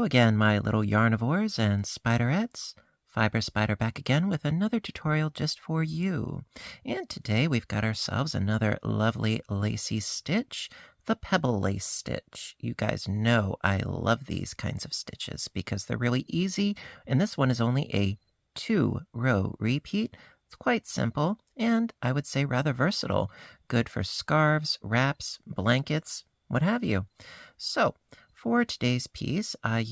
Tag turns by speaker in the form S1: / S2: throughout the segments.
S1: again, my little yarnivores and spiderettes. Fiber Spider back again with another tutorial just for you. And today we've got ourselves another lovely lacy stitch, the Pebble lace stitch. You guys know I love these kinds of stitches because they're really easy, and this one is only a 2-row repeat. It's quite simple, and I would say rather versatile. Good for scarves, wraps, blankets, what have you. So, for today's piece, I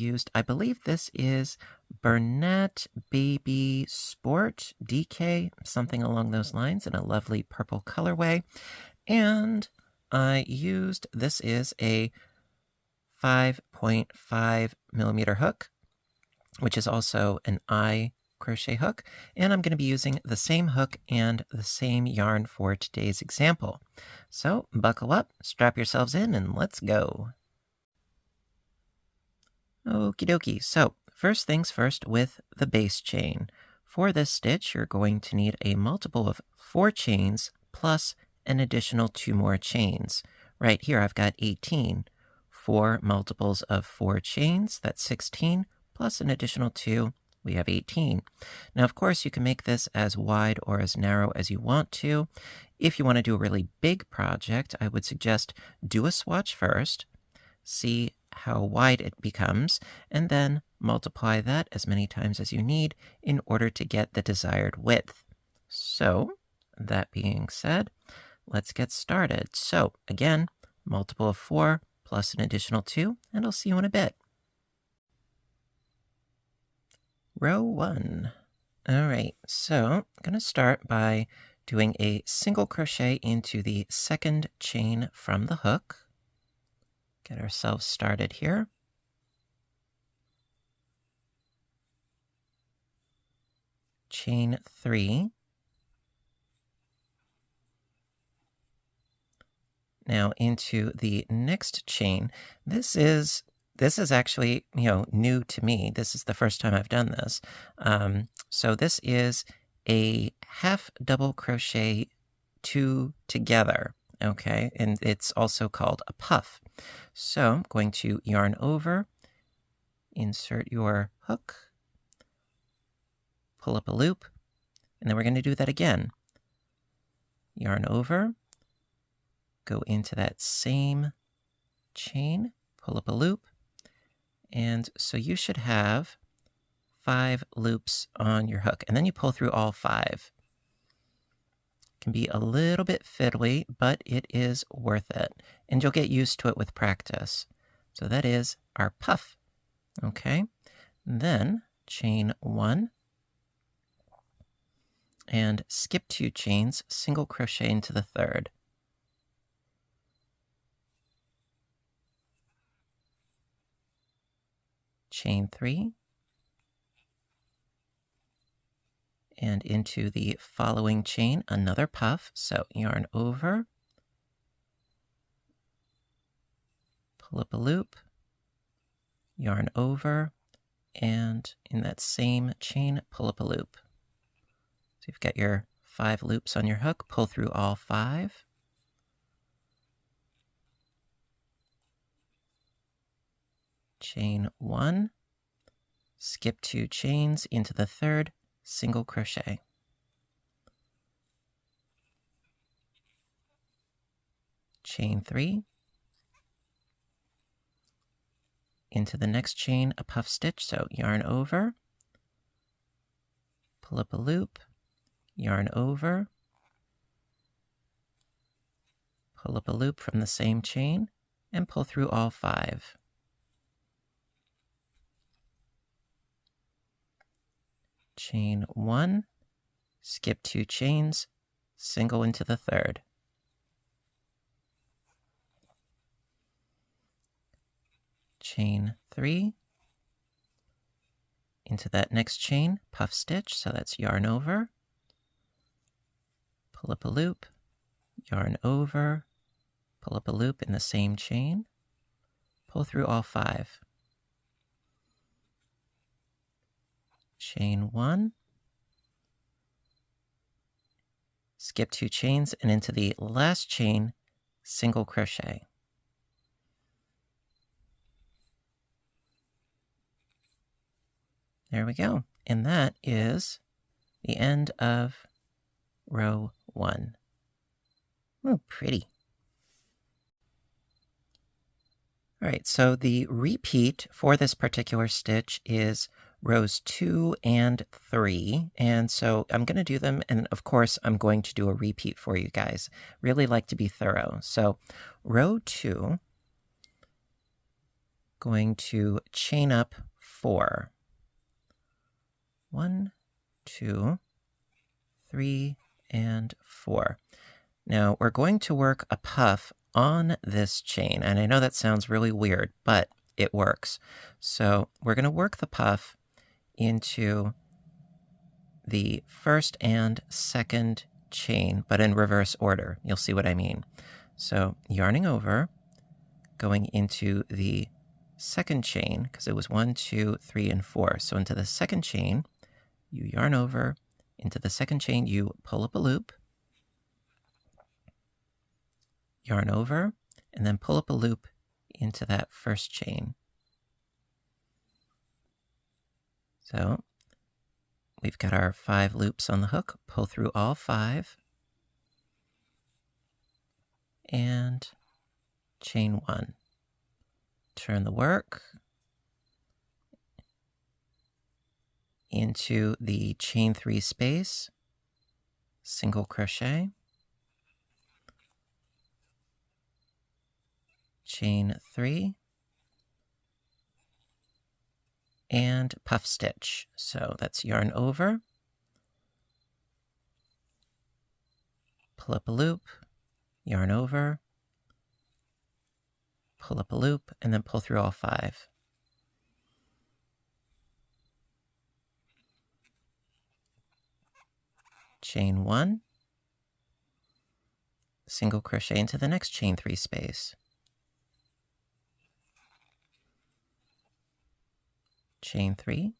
S1: believe this is Bernat Baby Sport DK, something along those lines, in a lovely purple colorway. And this is a 5.5 millimeter hook, which is also an eye crochet hook. And I'm going to be using the same hook and the same yarn for today's example. So buckle up, strap yourselves in, and let's go. Okie dokie, so first things first with the base chain. For this stitch, you're going to need a multiple of 4 chains plus an additional 2 more chains. Right here I've got 18. 4 multiples of 4 chains, that's 16, plus an additional 2, we have 18. Now, of course, you can make this as wide or as narrow as you want to. If you want to do a really big project, I would suggest do a swatch first, see how wide it becomes, and then multiply that as many times as you need in order to get the desired width. So, that being said, let's get started. So, again, multiple of 4 plus an additional 2, and I'll see you in a bit. Row 1. All right, so I'm going to start by doing a single crochet into the second chain from the hook. Get ourselves started here. Chain 3. Now into the next chain. This is actually, new to me. This is the first time I've done this. So this is a half double crochet 2 together. Okay, and it's also called a puff. So I'm going to yarn over, insert your hook, pull up a loop, and then we're going to do that again. Yarn over, go into that same chain, pull up a loop, and so you should have 5 loops on your hook, and then you pull through all 5. Can be a little bit fiddly, but it is worth it, and you'll get used to it with practice. So that is our puff. Okay, then chain 1 and skip 2 chains, single crochet into the third. Chain 3 and into the following chain, another puff. So yarn over, pull up a loop, yarn over, and in that same chain, pull up a loop. So you've got your 5 loops on your hook, pull through all 5. Chain 1, skip 2 chains into the third, single crochet. Chain 3, into the next chain, a puff stitch, so yarn over, pull up a loop, yarn over, pull up a loop from the same chain, and pull through all 5. Chain 1, skip 2 chains, single into the third. Chain 3, into that next chain, puff stitch, so that's yarn over, pull up a loop, yarn over, pull up a loop in the same chain, pull through all 5. Chain 1, skip 2 chains, and into the last chain, single crochet. There we go. And that is the end of row 1. Oh, pretty. All right, so the repeat for this particular stitch is rows 2 and 3. And so I'm going to do them. And of course, I'm going to do a repeat for you guys. Really like to be thorough. So row 2, going to chain up 4. 1, 2, 3, and 4. Now we're going to work a puff on this chain, and I know that sounds really weird, but it works. So we're going to work the puff into the first and second chain, but in reverse order. You'll see what I mean. So yarning over, going into the second chain, because it was 1, 2, 3, and 4. So into the second chain, you yarn over, into the second chain, you pull up a loop, yarn over, and then pull up a loop into that first chain. So we've got our 5 loops on the hook, pull through all 5, and chain 1. Turn the work into the chain 3 space, single crochet, chain 3, and puff stitch. So that's yarn over, pull up a loop, yarn over, pull up a loop, and then pull through all 5. Chain 1, single crochet into the next chain 3 space. Chain 3,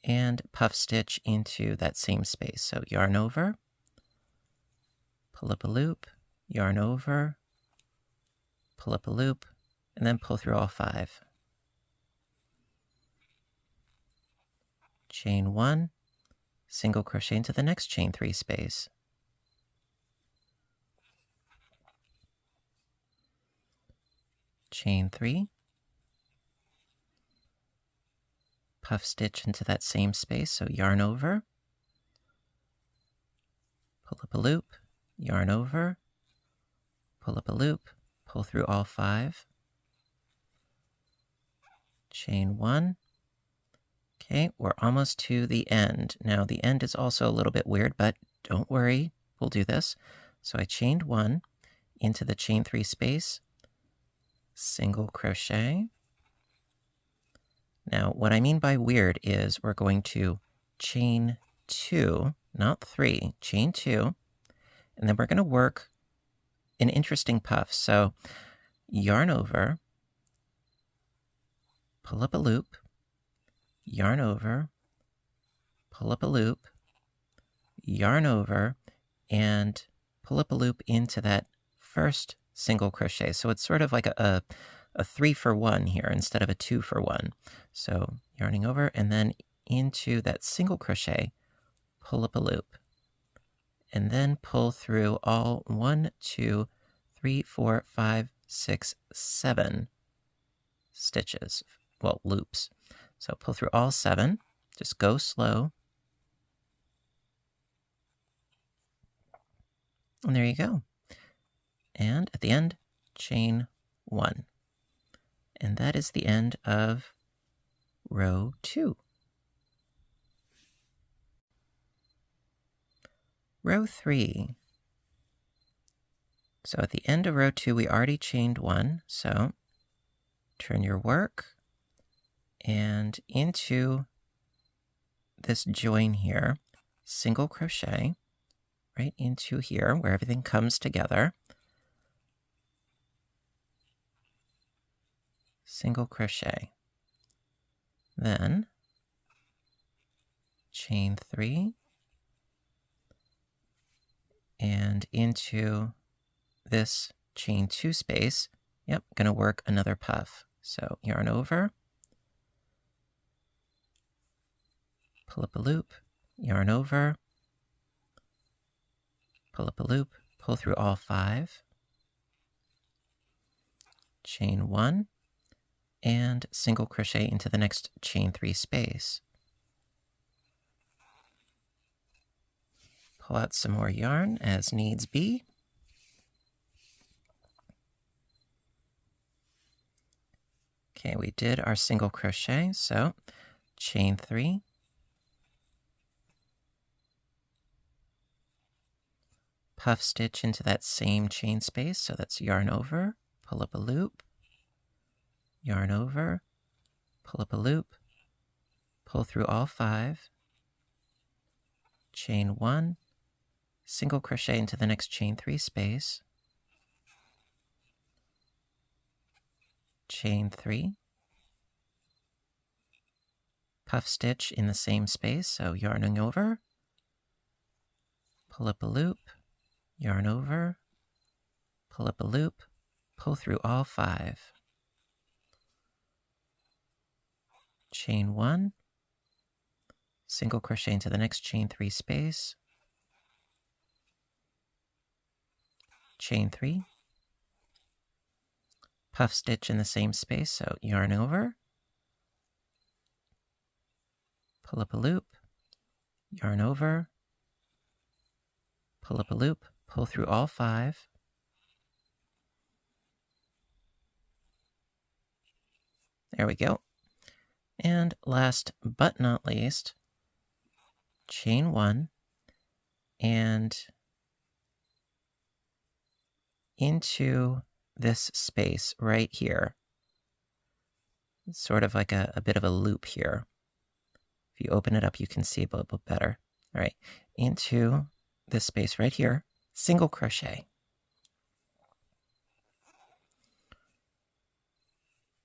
S1: and puff stitch into that same space. So yarn over, pull up a loop, yarn over, pull up a loop, and then pull through all 5. Chain 1, single crochet into the next chain 3 space. Chain 3, puff stitch into that same space, so yarn over, pull up a loop, yarn over, pull up a loop, pull through all 5, chain 1. Okay, we're almost to the end. Now the end is also a little bit weird, but don't worry, we'll do this. So I chained 1 into the chain 3 space, single crochet. Now what I mean by weird is we're going to chain 2, not 3, chain 2, and then we're going to work an interesting puff. So yarn over, pull up a loop, yarn over, pull up a loop, yarn over, and pull up a loop into that first single crochet. So it's sort of like a 3 for 1 here instead of a 2 for 1. So yarning over and then into that single crochet, pull up a loop, and then pull through all 1, 2, 3, 4, 5, 6, 7 stitches, well, loops. So pull through all 7, just go slow. And there you go. And at the end, chain 1. And that is the end of row 2. Row 3. So at the end of row 2, we already chained 1. So turn your work and into this join here, single crochet right into here where everything comes together. Single crochet. Then chain 3 and into this chain 2 space. Yep, gonna work another puff. So yarn over, pull up a loop, yarn over, pull up a loop, pull through all 5, chain 1, and single crochet into the next chain 3 space. Pull out some more yarn as needs be. Okay, we did our single crochet, so chain 3, puff stitch into that same chain space, so that's yarn over, pull up a loop, yarn over, pull up a loop, pull through all 5, chain 1, single crochet into the next chain 3 space, chain 3, puff stitch in the same space, so yarning over, pull up a loop, yarn over, pull up a loop, pull through all 5, chain 1, single crochet into the next chain 3 space, chain 3, puff stitch in the same space, so yarn over, pull up a loop, yarn over, pull up a loop, pull through all 5, there we go. And last but not least, chain 1 and into this space right here. It's sort of like a bit of a loop here. If you open it up, you can see a little bit better. All right, into this space right here, single crochet.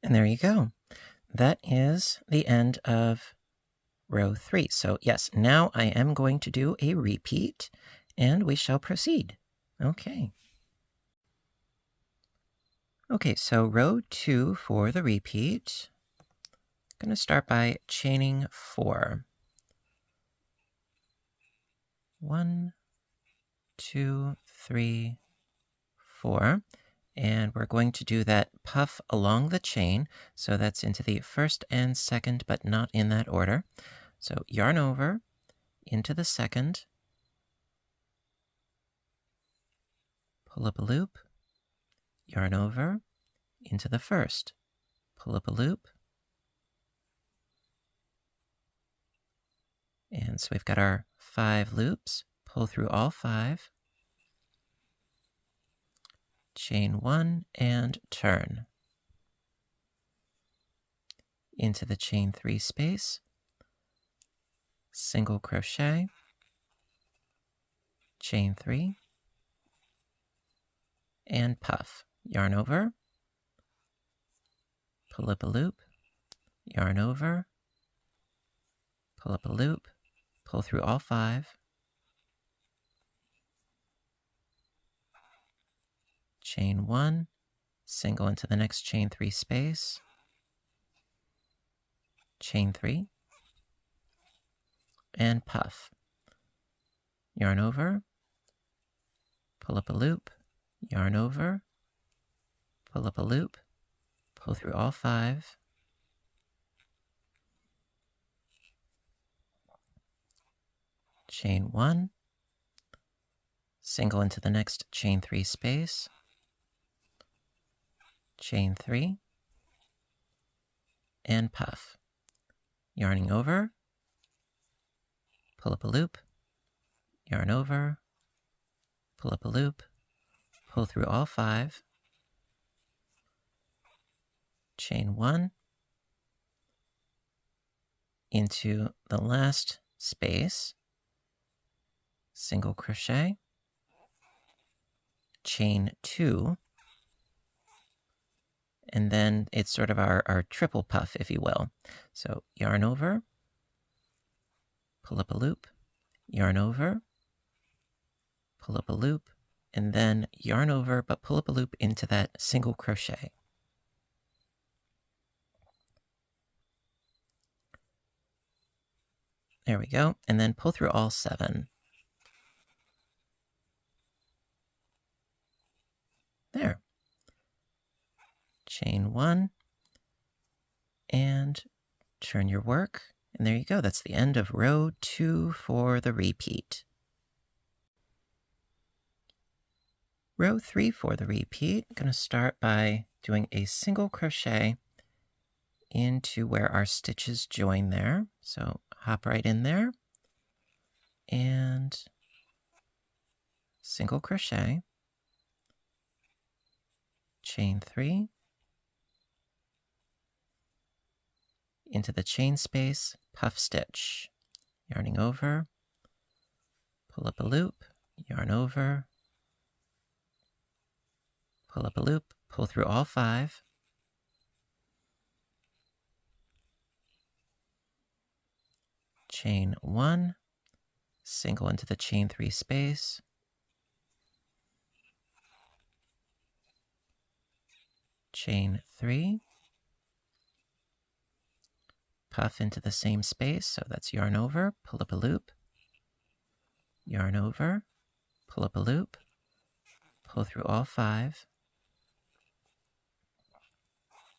S1: And there you go. That is the end of row 3. So yes, now I am going to do a repeat and we shall proceed. Okay. Okay, so row 2 for the repeat. I'm going to start by chaining 4. 1, 2, 3, 4. And we're going to do that puff along the chain. So that's into the first and second, but not in that order. So yarn over, into the second, pull up a loop, yarn over, into the first, pull up a loop. And so we've got our 5 loops, pull through all 5, chain 1 and turn. Into the chain 3 space, single crochet, chain 3, and puff. Yarn over, pull up a loop, yarn over, pull up a loop, pull through all 5, chain 1, single into the next chain 3 space, chain 3, and puff. Yarn over, pull up a loop, yarn over, pull up a loop, pull through all 5, chain 1, single into the next chain 3 space, chain 3, and puff. Yarning over, pull up a loop, yarn over, pull up a loop, pull through all 5, chain 1, into the last space, single crochet, chain 2, and then it's sort of our triple puff, if you will. So yarn over, pull up a loop, yarn over, pull up a loop, and then yarn over, but pull up a loop into that single crochet. There we go. And then pull through all 7. There. Chain 1 and turn your work. And there you go. That's the end of row 2 for the repeat. Row 3 for the repeat. I'm going to start by doing a single crochet into where our stitches join there. So hop right in there and single crochet, chain 3, into the chain space, puff stitch, yarning over, pull up a loop, yarn over, pull up a loop, pull through all 5, chain 1, single into the chain 3 space, chain 3, puff into the same space, so that's yarn over, pull up a loop, yarn over, pull up a loop, pull through all 5,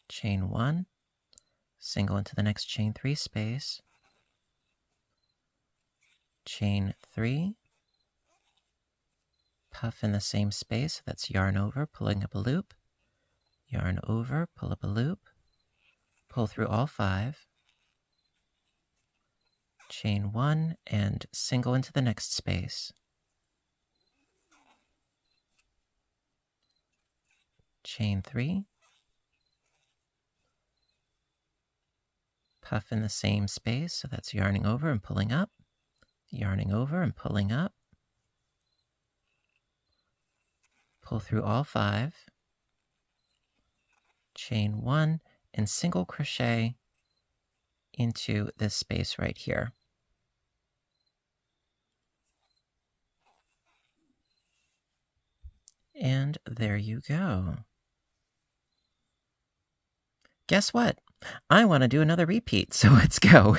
S1: chain 1, single into the next chain 3 space, chain 3, puff in the same space, that's yarn over, pulling up a loop, yarn over, pull up a loop, pull through all 5, chain 1 and single into the next space, chain 3, puff in the same space, so that's yarning over and pulling up, yarning over and pulling up, pull through all 5, chain 1 and single crochet into this space right here. And there you go. Guess what? I want to do another repeat, so let's go.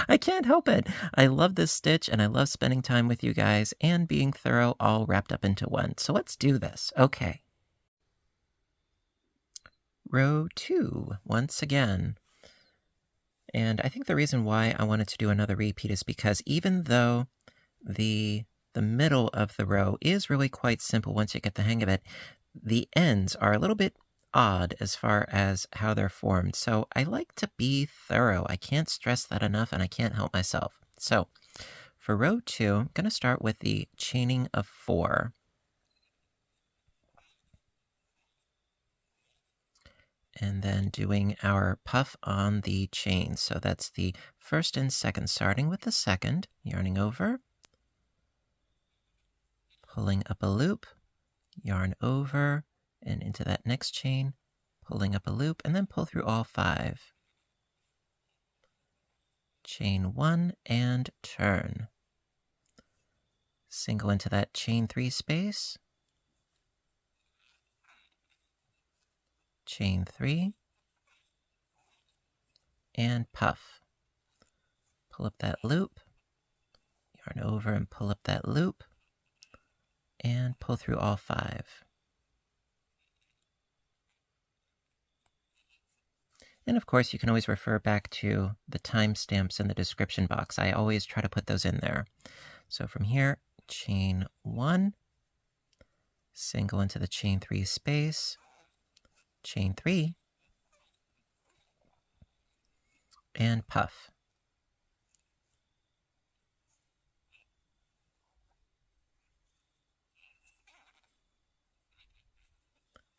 S1: I can't help it. I love this stitch, and I love spending time with you guys and being thorough all wrapped up into one. So let's do this. Okay. Row 2, once again. And I think the reason why I wanted to do another repeat is because even though the middle of the row is really quite simple once you get the hang of it, the ends are a little bit odd as far as how they're formed. So I like to be thorough. I can't stress that enough, and I can't help myself. So for row 2, I'm going to start with the chaining of 4. And then doing our puff on the chain. So that's the first and second, starting with the second, yarning over, pulling up a loop, yarn over, and into that next chain, pulling up a loop, and then pull through all 5. Chain 1 and turn. Single into that chain 3 space, chain 3, and puff. Pull up that loop, yarn over and pull up that loop, and pull through all 5. And of course, you can always refer back to the timestamps in the description box. I always try to put those in there. So from here, chain 1, single into the chain 3 space, chain 3, and puff.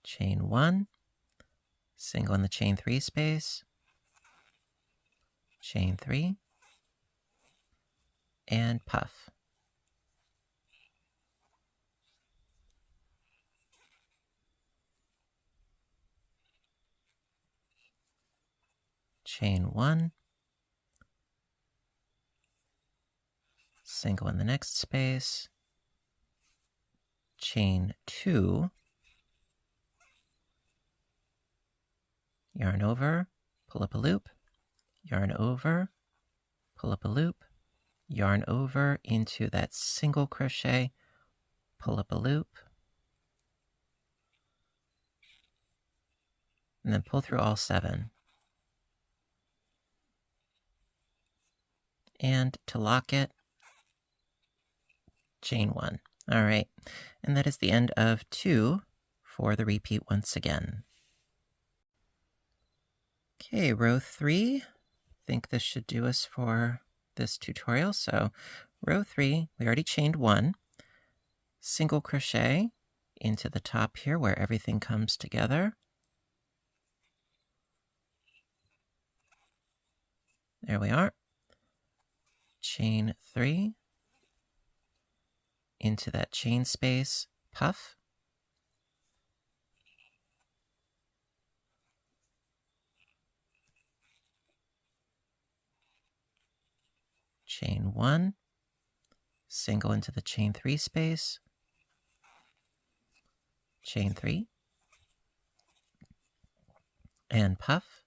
S1: Chain 1, single in the chain 3 space, chain 3, and puff. Chain 1, single in the next space, chain 2, yarn over, pull up a loop, yarn over, pull up a loop, yarn over into that single crochet, pull up a loop, and then pull through all 7. And to lock it, chain 1. All right, and that is the end of 2 for the repeat once again. Okay, row 3. I think this should do us for this tutorial. So row 3, we already chained 1, single crochet into the top here where everything comes together. There we are. Chain 3 into that chain space, puff. Chain 1, single into the chain 3 space, chain 3, and puff.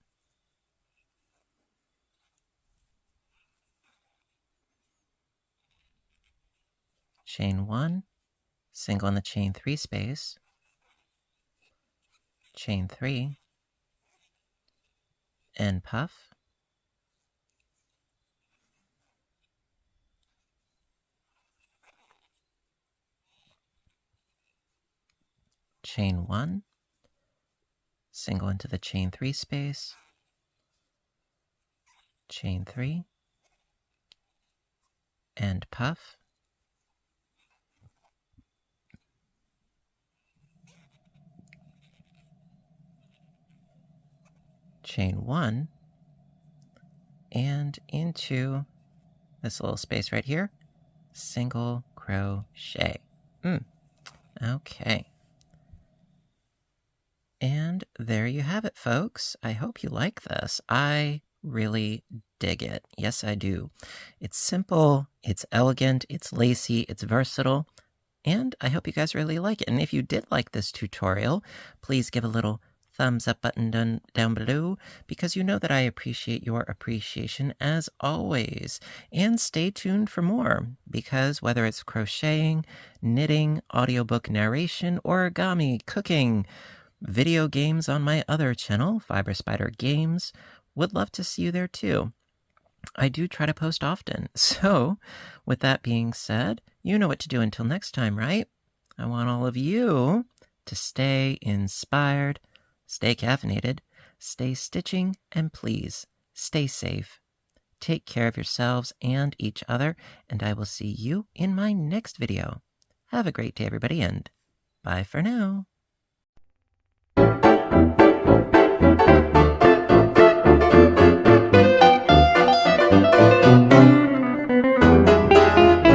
S1: Chain 1, single in the chain 3 space, chain 3, and puff. Chain 1, single into the chain 3 space, chain 3, and puff. Chain 1, and into this little space right here, single crochet. Okay. And there you have it, folks. I hope you like this. I really dig it. Yes, I do. It's simple, it's elegant, it's lacy, it's versatile, and I hope you guys really like it. And if you did like this tutorial, please give a little thumbs up button down below, because you know that I appreciate your appreciation as always. And stay tuned for more, because whether it's crocheting, knitting, audiobook narration, origami, cooking, video games on my other channel, Fiber Spider Games, would love to see you there too. I do try to post often. So with that being said, you know what to do until next time, right? I want all of you to stay inspired, stay caffeinated, stay stitching, and please stay safe. Take care of yourselves and each other, and I will see you in my next video. Have a great day, everybody, and bye for now.